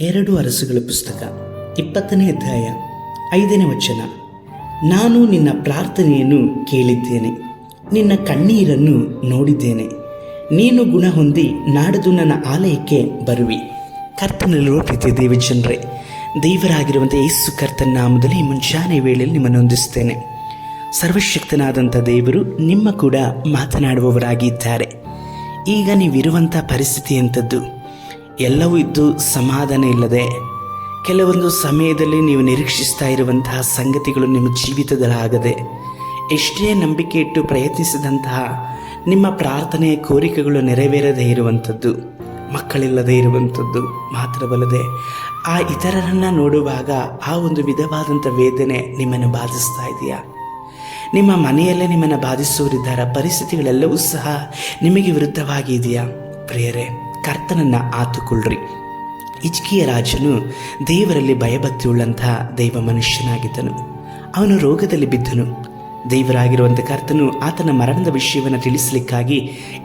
ಎರಡು ಅರಸುಗಳ ಪುಸ್ತಕ 20ನೇ ಅಧ್ಯಾಯ 5ನೇ ವಚನ. ನಾನು ನಿನ್ನ ಪ್ರಾರ್ಥನೆಯನ್ನು ಕೇಳಿದ್ದೇನೆ, ನಿನ್ನ ಕಣ್ಣೀರನ್ನು ನೋಡಿದ್ದೇನೆ. ನೀನು ಗುಣ ಹೊಂದಿ ನಾಡದು ನನ್ನ ಆಲಯಕ್ಕೆ ಬರುವಿ. ಕರ್ತನಲ್ಲಿರುವ ಪ್ರೀತಿಯ ದೇವಜನರೇ, ದೇವರಾಗಿರುವಂಥ ಯೇಸು ಕರ್ತನ ನಾಮದಲ್ಲಿ ಮುಂಜಾನೆ ವೇಳೆಯಲ್ಲಿ ನಿಮ್ಮನ್ನು ಹೊಂದಿಸ್ತೇನೆ. ಸರ್ವಶಕ್ತನಾದಂಥ ದೇವರು ನಿಮ್ಮ ಕೂಡ ಮಾತನಾಡುವವರಾಗಿದ್ದಾರೆ. ಈಗ ನೀವಿರುವಂಥ ಪರಿಸ್ಥಿತಿ ಎಂಥದ್ದು? ಎಲ್ಲವೂ ಇದ್ದು ಸಮಾಧಾನ ಇಲ್ಲದೆ, ಕೆಲವೊಂದು ಸಮಯದಲ್ಲಿ ನೀವು ನಿರೀಕ್ಷಿಸ್ತಾ ಇರುವಂತಹ ಸಂಗತಿಗಳು ನಿಮ್ಮ ಜೀವಿತದಲ್ಲಾಗದೆ, ಎಷ್ಟೇ ನಂಬಿಕೆ ಇಟ್ಟು ಪ್ರಯತ್ನಿಸಿದಂತಹ ನಿಮ್ಮ ಪ್ರಾರ್ಥನೆಯ ಕೋರಿಕೆಗಳು ನೆರವೇರದೇ ಇರುವಂಥದ್ದು, ಮಕ್ಕಳಿಲ್ಲದೆ ಇರುವಂಥದ್ದು ಮಾತ್ರವಲ್ಲದೆ ಆ ಇತರರನ್ನು ನೋಡುವಾಗ ಆ ಒಂದು ವಿಧವಾದಂಥ ವೇದನೆ ನಿಮ್ಮನ್ನು ಬಾಧಿಸ್ತಾ ಇದೆಯಾ? ನಿಮ್ಮ ಮನೆಯಲ್ಲೇ ನಿಮ್ಮನ್ನು ಬಾಧಿಸುವರಿದ್ದಾರ? ಪರಿಸ್ಥಿತಿಗಳೆಲ್ಲವೂ ಸಹ ನಿಮಗೆ ವಿರುದ್ಧವಾಗಿ ಇದೆಯಾ? ಪ್ರಿಯರೇ, ಕರ್ತನನ್ನು ಆತುಕೊಳ್ಳ್ರಿ. ಹಿಜ್ಕೀಯ ರಾಜನು ದೇವರಲ್ಲಿ ಭಯಭಕ್ತಿ ಉಳ್ಳಂತಹ ದೈವ ಮನುಷ್ಯನಾಗಿದ್ದನು. ಅವನು ರೋಗದಲ್ಲಿ ಬಿದ್ದನು. ದೇವರಾಗಿರುವಂಥ ಕರ್ತನು ಆತನ ಮರಣದ ವಿಷಯವನ್ನು ತಿಳಿಸಲಿಕ್ಕಾಗಿ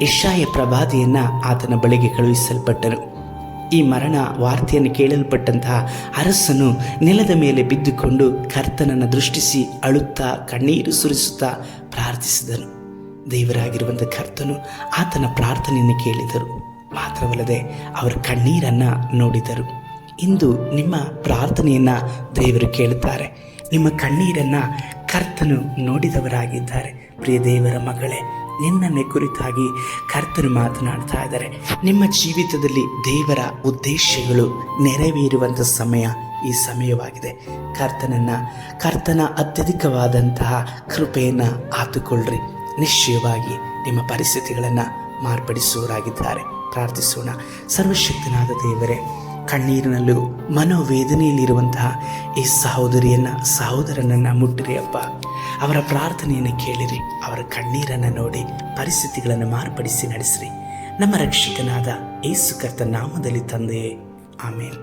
ಯೆಶಾಯ ಪ್ರವಾದಿಯನ್ನು ಆತನ ಬಳಿಗೆ ಕಳುಹಿಸಲ್ಪಟ್ಟನು. ಈ ಮರಣ ವಾರ್ತೆಯನ್ನು ಕೇಳಲ್ಪಟ್ಟಂತಹ ಅರಸನು ನೆಲದ ಮೇಲೆ ಬಿದ್ದುಕೊಂಡು ಕರ್ತನನ್ನು ದೃಷ್ಟಿಸಿ ಅಳುತ್ತಾ ಕಣ್ಣೀರು ಸುರಿಸುತ್ತಾ ಪ್ರಾರ್ಥಿಸಿದನು. ದೇವರಾಗಿರುವಂಥ ಕರ್ತನು ಆತನ ಪ್ರಾರ್ಥನೆಯನ್ನು ಕೇಳಿದರು. ಮಾತ್ರವಲ್ಲದೆ ಅವರ ಕಣ್ಣೀರನ್ನು ನೋಡಿದರು. ಇಂದು ನಿಮ್ಮ ಪ್ರಾರ್ಥನೆಯನ್ನು ದೇವರು ಕೇಳುತ್ತಾರೆ. ನಿಮ್ಮ ಕಣ್ಣೀರನ್ನು ಕರ್ತನು ನೋಡಿದವರಾಗಿದ್ದಾರೆ. ಪ್ರಿಯ ದೇವರ ಮಗಳೇ, ನಿನ್ನನ್ನೇ ಕುರಿತಾಗಿ ಕರ್ತನು ಮಾತನಾಡ್ತಾ ಇದ್ದಾರೆ. ನಿಮ್ಮ ಜೀವಿತದಲ್ಲಿ ದೇವರ ಉದ್ದೇಶಗಳು ನೆರವೇರುವಂಥ ಸಮಯ ಈ ಸಮಯವಾಗಿದೆ. ಕರ್ತನ ಅತ್ಯಧಿಕವಾದಂತಹ ಕೃಪೆಯನ್ನು ಆತುಕೊಳ್ಳ್ರಿ. ನಿಶ್ಚಯವಾಗಿ ನಿಮ್ಮ ಪರಿಸ್ಥಿತಿಗಳನ್ನು ಮಾರ್ಪಡಿಸುವವರಾಗಿದ್ದಾರೆ. ಪ್ರಾರ್ಥಿಸೋಣ. ಸರ್ವಶಕ್ತನಾದ ದೇವರೇ, ಕಣ್ಣೀರಿನಲ್ಲೂ ಮನೋವೇದನೆಯಲ್ಲಿರುವಂತಹ ಈ ಸಹೋದರನನ್ನು ಮುಟ್ಟಿರಿ ಅಪ್ಪ. ಅವರ ಪ್ರಾರ್ಥನೆಯನ್ನು ಕೇಳಿರಿ, ಅವರ ಕಣ್ಣೀರನ್ನು ನೋಡಿ ಪರಿಸ್ಥಿತಿಗಳನ್ನು ಮಾರ್ಪಡಿಸಿ ನಡೆಸಿರಿ. ನಮ್ಮ ರಕ್ಷಕನಾದ ಯೇಸು ಕರ್ತನ ನಾಮದಲ್ಲಿ ತಂದೆಯೇ, ಆಮೇಲೆ.